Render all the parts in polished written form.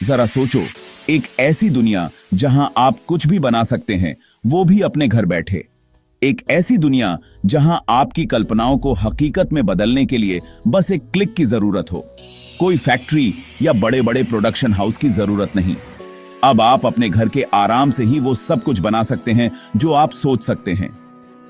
जरा सोचो, एक ऐसी दुनिया जहां आप कुछ भी बना सकते हैं, वो भी अपने घर बैठे। एक ऐसी दुनिया जहां आपकी कल्पनाओं को हकीकत में बदलने के लिए बस एक क्लिक की जरूरत हो। कोई फैक्ट्री या बड़े बड़े प्रोडक्शन हाउस की जरूरत नहीं। अब आप अपने घर के आराम से ही वो सब कुछ बना सकते हैं जो आप सोच सकते हैं।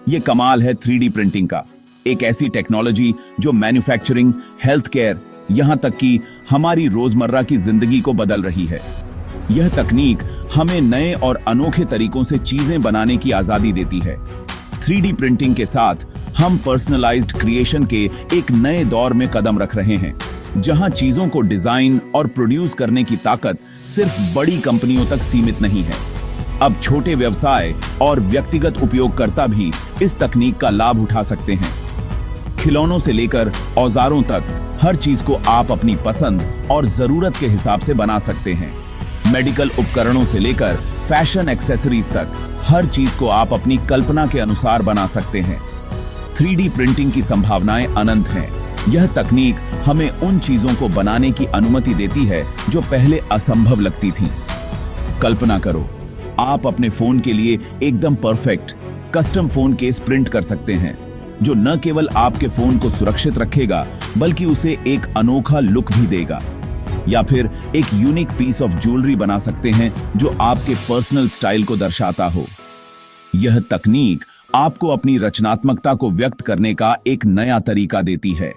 ये कमाल है 3D प्रिंटिंग का, एक ऐसी टेक्नोलॉजी जो मैन्युफैक्चरिंग, हेल्थ केयर, यहां तक कि हमारी रोजमर्रा की जिंदगी को बदल रही है। यह तकनीक हमें नए और अनोखे तरीकों से चीजें बनाने की आजादी देती है। 3D प्रिंटिंग के साथ हम पर्सनलाइज्ड क्रिएशन के एक नए दौर में कदम रख रहे हैं, जहां चीजों को डिजाइन और प्रोड्यूस करने की ताकत सिर्फ बड़ी कंपनियों तक सीमित नहीं है। अब छोटे व्यवसाय और व्यक्तिगत उपयोगकर्ता भी इस तकनीक का लाभ उठा सकते हैं। खिलौनों से लेकर औजारों तक हर चीज को आप अपनी पसंद और जरूरत के हिसाब से बना सकते हैं। मेडिकल उपकरणों से लेकर फैशन एक्सेसरीज तक हर चीज को आप अपनी कल्पना के अनुसार बना सकते हैं। 3D प्रिंटिंग की संभावनाएं अनंत हैं। यह तकनीक हमें उन चीजों को बनाने की अनुमति देती है जो पहले असंभव लगती थीं। कल्पना करो, आप अपने फोन के लिए एकदम perfect custom phone case print कर सकते हैं, जो न केवल आपके फोन को सुरक्षित रखेगा बल्कि उसे एक अनोखा लुक भी देगा। या फिर एक यूनिक पीस ऑफ ज्वेलरी बना सकते हैं जो आपके पर्सनल स्टाइल को दर्शाता हो। यह तकनीक आपको अपनी रचनात्मकता को व्यक्त करने का एक नया तरीका देती है।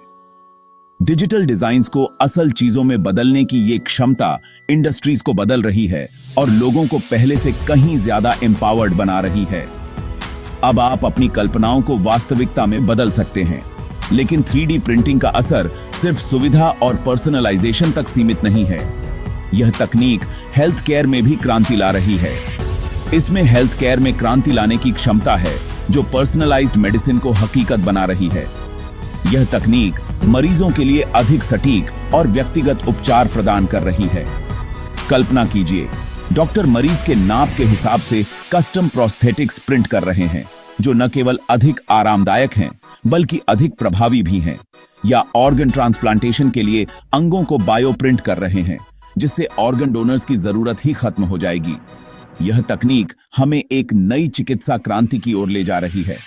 डिजिटल डिजाइन्स को असल चीजों में बदलने की ये क्षमता इंडस्ट्रीज को बदल रही है और लोगों को पहले से कहीं ज्यादा एम्पावर्ड बना रही है। अब आप अपनी कल्पनाओं को वास्तविकता में बदल सकते हैं, लेकिन 3D प्रिंटिंग का असर सिर्फ सुविधा और पर्सनलाइजेशन तक सीमित नहीं है। यह तकनीक हेल्थ केयर में भी क्रांति ला रही है। इसमें हेल्थ केयर में क्रांति लाने की क्षमता है, जो पर्सनलाइज्ड मेडिसिन को हकीकत बना रही है। यह तकनीक मरीजों के लिए अधिक सटीक और व्यक्तिगत उपचार प्रदान कर रही है। कल्पना कीजिए, डॉक्टर मरीज के नाप के हिसाब से कस्टम प्रोस्थेटिक्स प्रिंट कर रहे हैं, जो न केवल अधिक आरामदायक हैं बल्कि अधिक प्रभावी भी हैं। या ऑर्गन ट्रांसप्लांटेशन के लिए अंगों को बायोप्रिंट कर रहे हैं, जिससे ऑर्गन डोनर्स की जरूरत ही खत्म हो जाएगी। यह तकनीक हमें एक नई चिकित्सा क्रांति की ओर ले जा रही है।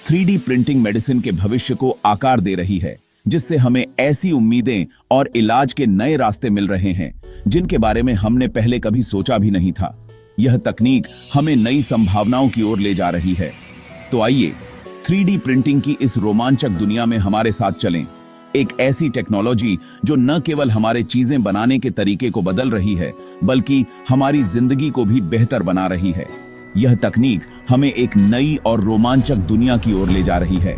3D प्रिंटिंग मेडिसिन के भविष्य को आकार दे रही है, जिससे हमें ऐसी उम्मीदें और इलाज के नए रास्ते मिल रहे हैं जिनके बारे में हमने पहले कभी सोचा भी नहीं था। यह तकनीक हमें नई संभावनाओं की ओर ले जा रही है। तो आइए 3D प्रिंटिंग की इस रोमांचक दुनिया में हमारे साथ चलें। एक ऐसी टेक्नोलॉजी जो न केवल हमारे चीजें बनाने के तरीके को बदल रही है, बल्कि हमारी जिंदगी को भी बेहतर बना रही है। यह तकनीक हमें एक नई और रोमांचक दुनिया की ओर ले जा रही है।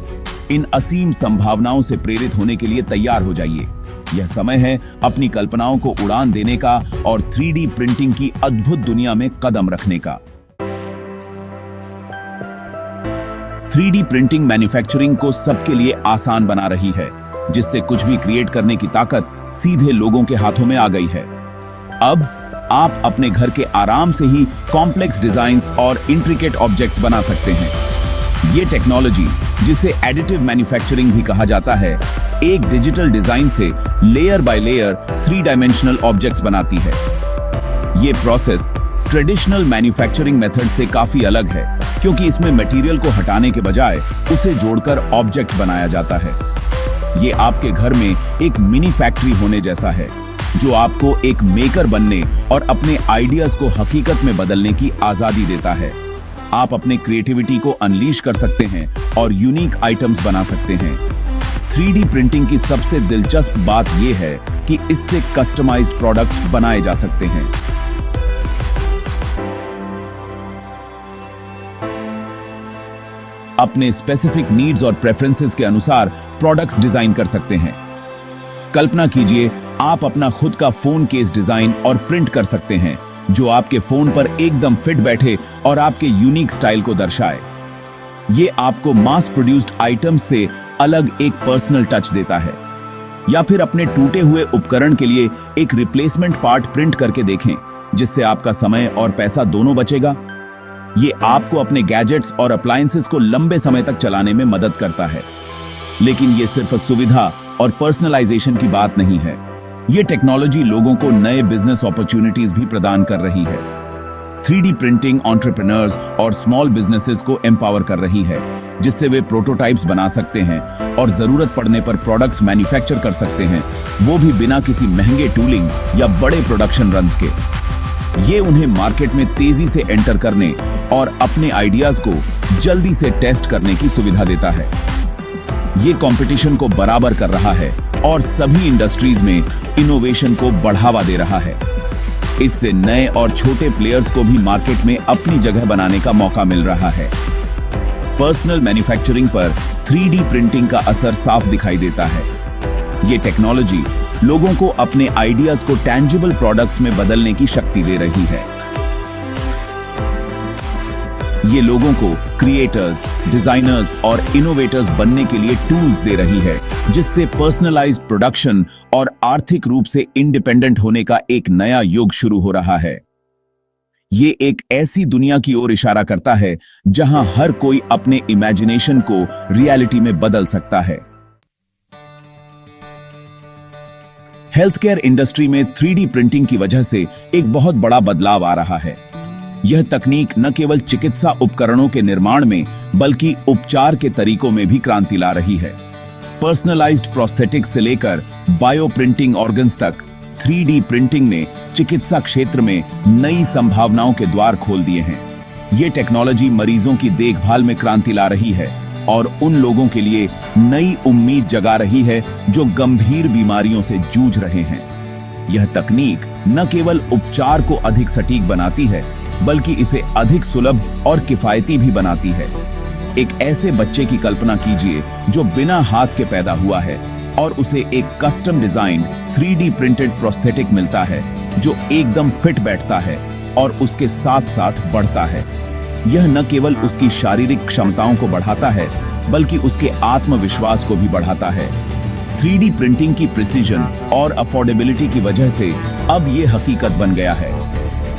इन असीम संभावनाओं से प्रेरित होने के लिए तैयार हो जाइए। यह समय है अपनी कल्पनाओं को उड़ान देने का और 3D प्रिंटिंग की अद्भुत दुनिया में कदम रखने का। 3D प्रिंटिंग मैन्युफैक्चरिंग को सबके लिए आसान बना रही है, जिससे कुछ भी क्रिएट करने की ताकत सीधे लोगों के हाथों में आ गई है। अब आप अपने घर के आराम से ही कॉम्प्लेक्स डिजाइन्स और इंट्रिकेट ऑब्जेक्ट्स बना सकते हैं। ये टेक्नोलॉजी, जिसे एडिटिव मैन्युफैक्चरिंग भी कहा जाता है, एक डिजिटल डिजाइन से layer by layer 3 dimensional objects बनाती है। ये प्रोसेस ट्रेडिशनल मैन्युफैक्चरिंग मेथड से काफी अलग है, क्योंकि इसमें मटेरियल को हटाने के बजाय उसे जोड़कर ऑब्जेक्ट बनाया जाता है। ये आपके घर में एक मिनी फैक्ट्री होने जैसा है, जो आपको एक मेकर बनने और अपने आइडियाज को हकीकत में बदलने की आजादी देता है। आप अपने क्रिएटिविटी को अनलीश कर सकते हैं और यूनिक आइटम्स बना सकते हैं। 3D प्रिंटिंग की सबसे दिलचस्प बात यह है कि इससे कस्टमाइज्ड प्रोडक्ट्स बनाए जा सकते हैं। अपने स्पेसिफिक नीड्स और प्रेफरेंसेस के अनुसार प्रोडक्ट्स डिजाइन कर सकते हैं। कल्पना कीजिए, आप अपना खुद का फोन केस डिजाइन और प्रिंट कर सकते हैं, जो आपके फोन पर एकदम फिट बैठे और आपके यूनिक स्टाइल को दर्शाए। ये आपको मास प्रोड्यूस्ड आइटम्स से अलग एक पर्सनल टच देता है। या फिर अपने टूटे हुए उपकरण के लिए एक रिप्लेसमेंट पार्ट प्रिंट करके देखें, जिससे आपका समय और पैसा दोनों बचेगा। ये आपको अपने गैजेट्स और अप्लायंसेस को लंबे समय तक चलाने में मदद करता है। लेकिन ये सिर्फ सुविधा और पर्सनलाइजेशन की बात नहीं है। ये टेक्नोलॉजी लोगों को नए बिजनेस अपॉर्चुनिटीज भी प्रदान कर रही है। 3D प्रिंटिंग एंटरप्रेन्योर्स और स्मॉल बिजनेसेस को एम्पावर कर रही है, जिससे वे प्रोटोटाइप्स बना सकते हैं और जरूरत पड़ने पर प्रोडक्ट्स मैन्युफैक्चर कर सकते हैं, वो भी बिना किसी महंगे टूलिंग या बड़े प्रोडक्शन रन्स के। ये उन्हें मार्केट में तेजी से एंटर करने और अपने आइडियाज को जल्दी से टेस्ट करने की सुविधा देता है। ये कंपटीशन को बराबर कर रहा है और सभी इंडस्ट्रीज में इनोवेशन को बढ़ावा दे रहा है। इससे नए और छोटे प्लेयर्स को भी मार्केट में अपनी जगह बनाने का मौका मिल रहा है। पर्सनल मैन्युफैक्चरिंग पर 3D प्रिंटिंग का असर साफ दिखाई देता है। ये टेक्नोलॉजी लोगों को अपने आइडियाज को टैंजिबल प्रोडक्ट्स में बदलने की शक्ति दे रही है। ये लोगों को क्रिएटर्स, डिजाइनर्स और इनोवेटर्स बनने के लिए टूल्स दे रही है, जिससे पर्सनलाइज्ड प्रोडक्शन और आर्थिक रूप से इंडिपेंडेंट होने का एक नया युग शुरू हो रहा है। ये एक ऐसी दुनिया की ओर इशारा करता है जहां हर कोई अपने इमेजिनेशन को रियलिटी में बदल सकता है। हेल्थ केयर इंडस्ट्री में 3D प्रिंटिंग की वजह से एक बहुत बड़ा बदलाव आ रहा है। यह तकनीक न केवल चिकित्सा उपकरणों के निर्माण में बल्कि उपचार के तरीकों में भी क्रांति ला रही है। पर्सनलाइज्ड प्रोस्थेटिक्स से लेकर बायो प्रिंटिंग ऑर्गन्स तक 3D प्रिंटिंग ने चिकित्सा क्षेत्र में नई संभावनाओं के द्वार खोल दिए हैं। ये टेक्नोलॉजी मरीजों की देखभाल में क्रांति ला रही है और उन लोगों के लिए नई उम्मीद जगा रही है जो गंभीर बीमारियों से जूझ रहे हैं। यह तकनीक न केवल उपचार को अधिक सटीक बनाती है, बल्कि इसे अधिक सुलभ और किफायती भी बनाती है। एक ऐसे बच्चे की कल्पना कीजिए जो बिना हाथ के पैदा हुआ है और उसे एक custom design 3D printed prosthetic मिलता है जो एकदम फिट बैठता है और उसके साथ साथ बढ़ता है। यह न केवल उसकी शारीरिक क्षमताओं को बढ़ाता है, बल्कि उसके आत्मविश्वास को भी बढ़ाता है। 3D प्रिंटिंग की प्रिसीजन और अफोर्डेबिलिटी की वजह से अब यह हकीकत बन गया है।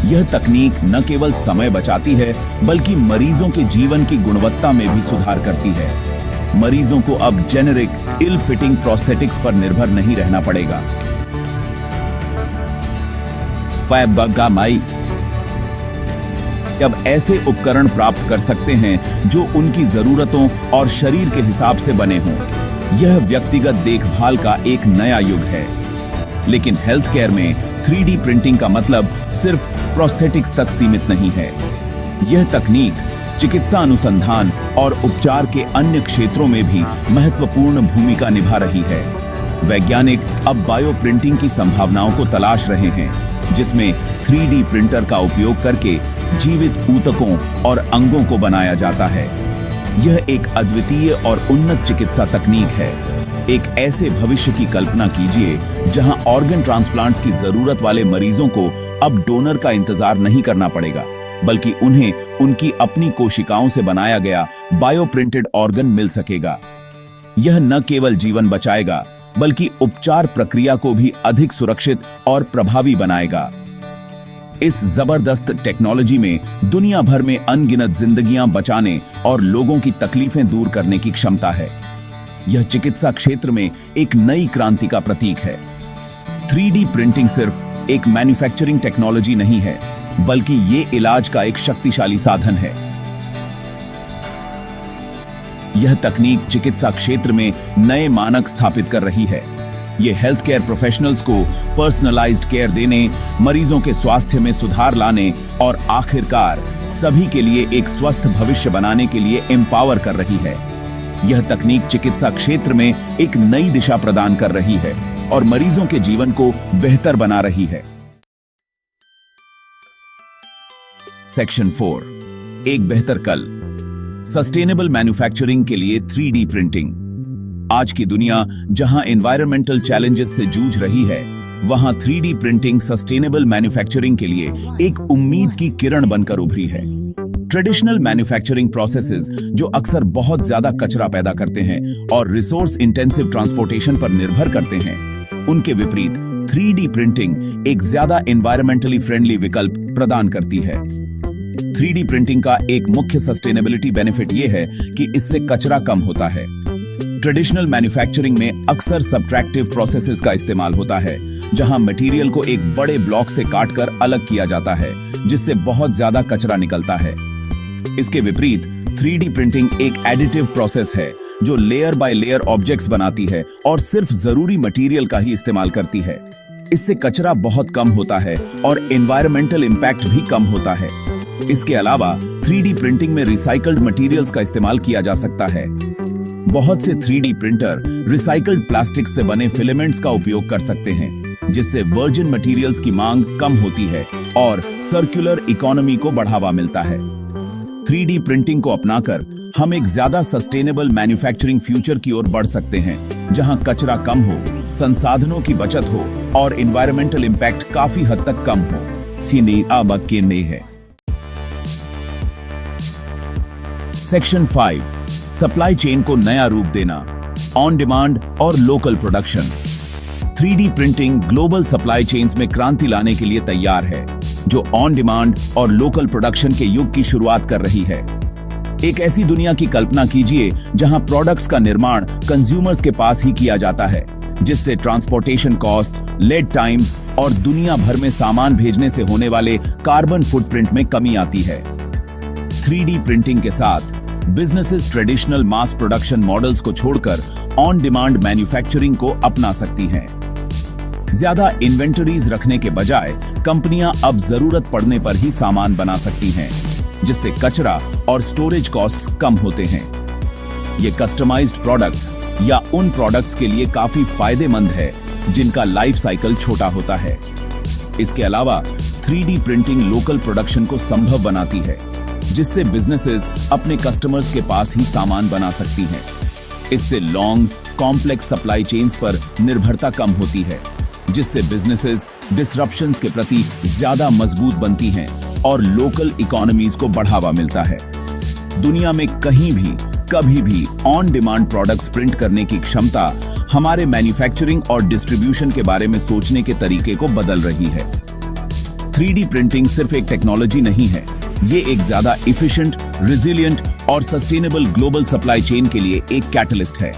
यह तकनीक न केवल समय बचाती है, बल्कि मरीजों के जीवन की गुणवत्ता में भी सुधार करती है। मरीजों को अब जेनेरिक इल फिटिंग प्रोस्थेटिक्स पर निर्भर नहीं रहना पड़ेगा। अब ऐसे उपकरण प्राप्त कर सकते हैं जो उनकी जरूरतों और शरीर के हिसाब से बने हों। यह व्यक्तिगत देखभाल का एक नया युग है। लेकिन हेल्थ केयर में 3D प्रिंटिंग का मतलब सिर्फ प्रोस्थेटिक्स तक सीमित नहीं है। यह तकनीक चिकित्सा अनुसंधान और उपचार के अन्य क्षेत्रों में भी महत्वपूर्ण भूमिका निभा रही है। वैज्ञानिक अब बायो प्रिंटिंग की संभावनाओं को तलाश रहे हैं, जिसमें 3D प्रिंटर का उपयोग करके जीवित ऊतकों और अंगों को बनाया जाता है। यह एक अद्वितीय और उन्नत चिकित्सा तकनीक है। एक ऐसे भविष्य की कल्पना कीजिए जहां ऑर्गन ट्रांसप्लांट्स की जरूरत वाले मरीजों को अब डोनर का इंतजार नहीं करना पड़ेगा, बल्कि उन्हें उनकी अपनी कोशिकाओं से बनाया गया बायो प्रिंटेड ऑर्गन मिल सकेगा। यह न केवल जीवन बचाएगा, बल्कि उपचार प्रक्रिया को भी अधिक सुरक्षित और प्रभावी बनाएगा। इस जबरदस्त टेक्नोलॉजी में दुनिया भर में अनगिनत जिंदगियां बचाने और लोगों की तकलीफें दूर करने की क्षमता है। यह चिकित्सा क्षेत्र में एक नई क्रांति का प्रतीक है। 3D प्रिंटिंग सिर्फ एक मैन्युफैक्चरिंग टेक्नोलॉजी नहीं है, बल्कि ये इलाज का एक शक्तिशाली साधन है। यह तकनीक चिकित्सा क्षेत्र में नए मानक स्थापित कर रही है। ये हेल्थ केयर प्रोफेशनल्स को पर्सनलाइज्ड केयर देने, मरीजों के स्वास्थ्य में सुधार लाने और आखिरकार सभी के लिए एक स्वस्थ भविष्य बनाने के लिए एम्पावर कर रही है। यह तकनीक चिकित्सा क्षेत्र में एक नई दिशा प्रदान कर रही है और मरीजों के जीवन को बेहतर बना रही है। सेक्शन 4, एक बेहतर कल। सस्टेनेबल मैन्युफैक्चरिंग के लिए 3D प्रिंटिंग। आज की दुनिया जहां एनवायरमेंटल चैलेंजेस से जूझ रही है, वहां 3D प्रिंटिंग सस्टेनेबल मैन्युफैक्चरिंग के लिए एक उम्मीद की किरण बनकर उभरी है। ट्रेडिशनल मैन्युफैक्चरिंग प्रोसेसेस जो अक्सर बहुत ज्यादा कचरा पैदा करते हैं और रिसोर्स इंटेंसिव ट्रांसपोर्टेशन पर निर्भर करते हैं, उनके विपरीत 3D प्रिंटिंग एक ज्यादा एनवायरमेंटली फ्रेंडली विकल्प प्रदान करती है। 3D प्रिंटिंग का एक मुख्य सस्टेनेबिलिटी बेनिफिट यह है कि इससे कचरा कम होता है। ट्रेडिशनल मैन्युफैक्चरिंग में अक्सर सब्ट्रैक्टिव प्रोसेसेस का इस्तेमाल होता है, जहां मटेरियल को एक बड़े ब्लॉक से काटकर अलग किया जाता है, जिससे बहुत ज्यादा कचरा निकलता है। इसके विपरीत 3D प्रिंटिंग एक एडिटिव प्रोसेस है जो लेयर बाय लेयर ऑब्जेक्ट्स बनाती है और सिर्फ जरूरी मटेरियल का ही इस्तेमाल करती है। इससे कचरा बहुत कम होता है और एनवायरमेंटल इम्पैक्ट भी कम होता है। इसके अलावा 3D प्रिंटिंग में रिसाइकल्ड मटेरियल्स का इस्तेमाल किया जा सकता है। बहुत से 3D प्रिंटर रिसाइकल्ड प्लास्टिक से बने फिलामेंट्स का उपयोग कर सकते हैं, जिससे वर्जिन मटेरियल्स की मांग कम होती है और सर्कुलर इकोनॉमी को बढ़ावा मिलता है। 3D प्रिंटिंग को अपनाकर हम एक ज्यादा सस्टेनेबल मैन्युफैक्चरिंग फ्यूचर की ओर बढ़ सकते हैं, जहां कचरा कम हो, संसाधनों की बचत हो और एनवायरमेंटल इम्पैक्ट काफी हद तक कम हो। सीने अब के नए है। सेक्शन 5, सप्लाई चेन को नया रूप देना, ऑन डिमांड और local production. 3D printing global supply chains में क्रांति लाने के लिए तैयार है, जो ऑन डिमांड और लोकल प्रोडक्शन के युग की शुरुआत कर रही है। एक ऐसी दुनिया की कल्पना कीजिए जहां प्रोडक्ट्स का निर्माण कंज्यूमर्स के पास ही किया जाता है, जिससे ट्रांसपोर्टेशन कॉस्ट, लीड टाइम्स और दुनिया भर में सामान भेजने से होने वाले कार्बन फुटप्रिंट में कमी आती है। 3D प्रिंटिंग के साथ businesses traditional mass production models को छोड़कर ऑन डिमांड मैन्युफैक्चरिंग को अपना सकती हैं। ज्यादा इन्वेंटरीज रखने के बजाय कंपनियां अब जरूरत पड़ने पर ही सामान बना सकती हैं, जिससे कचरा और स्टोरेज कॉस्ट्स कम होते हैं। ये कस्टमाइज्ड प्रोडक्ट्स या उन प्रोडक्ट्स के लिए काफी फायदेमंद है जिनका लाइफ साइकिल छोटा होता है। इसके अलावा 3D प्रिंटिंग लोकल प्रोडक्शन को संभव बनाती है, जिससे बिजनेसेस अपने कस्टमर्स के पास ही सामान बना सकती हैं। इससे लॉन्ग कॉम्प्लेक्स सप्लाई चेन्स पर निर्भरता कम होती है, जिससे बिजनेसेस डिसरप्शंस के प्रति ज्यादा मजबूत बनती हैं और लोकल इकोनॉमीज को बढ़ावा मिलता है। दुनिया में कहीं भी कभी भी ऑन डिमांड प्रोडक्ट्स प्रिंट करने की क्षमता हमारे मैन्युफैक्चरिंग और डिस्ट्रीब्यूशन के बारे में सोचने के तरीके को बदल रही है। 3D प्रिंटिंग सिर्फ एक टेक्नोलॉजी नहीं है, ये एक ज्यादा इफिशिएंट, रेजिलिएंट और सस्टेनेबल ग्लोबल सप्लाई चेन के लिए एक कैटलिस्ट है।